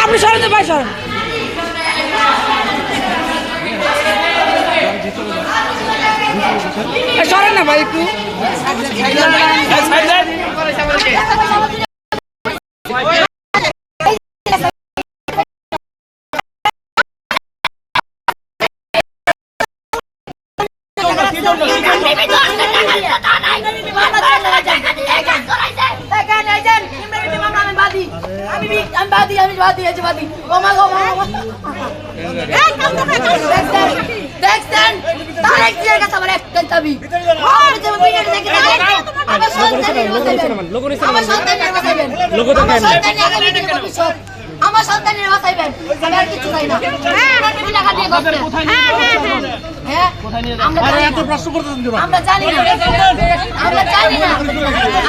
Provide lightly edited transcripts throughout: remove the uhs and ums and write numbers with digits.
আপনি সরেন ভাই, সরেন। সরেন না ভাই একটু। আমার সন্তানের বাঁচাইবেন, আমি আর কিছু চাই না। টাকা দিয়ে করতে হ্যাঁ আমরা জানি না, আমরা জানি না,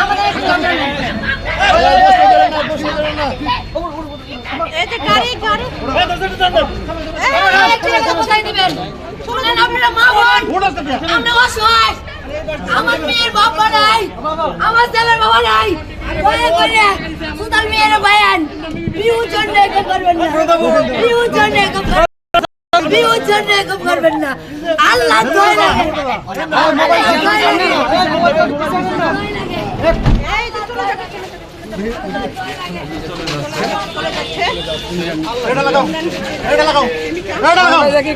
আমাদের একটু দরকার নেই। কোথায় দিবেন শুনলেন আপনারা? মা বোন আমরা অসহায়, আমার মেয়ের বাবা নাই, আমার ছেলের বাবা নাই, দয়া করে সুতার মেয়ের বায়ান বিউর জন্য এরকম করবেন না, বিউর জন্য এরকম বিউর জন্য এরকম করবেন না। আল্লাহ দয়া লাগে,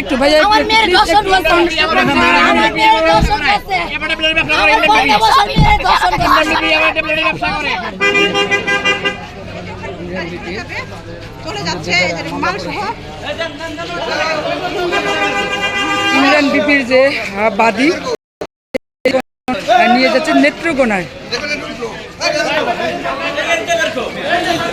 একটু ভাই আমার মেয়ের দর্শন করতে, আমার মেয়ের দর্শন করতে, ইমরান বিপির যে বাদী নিয়ে যাচ্ছে নেত্রকোনায়।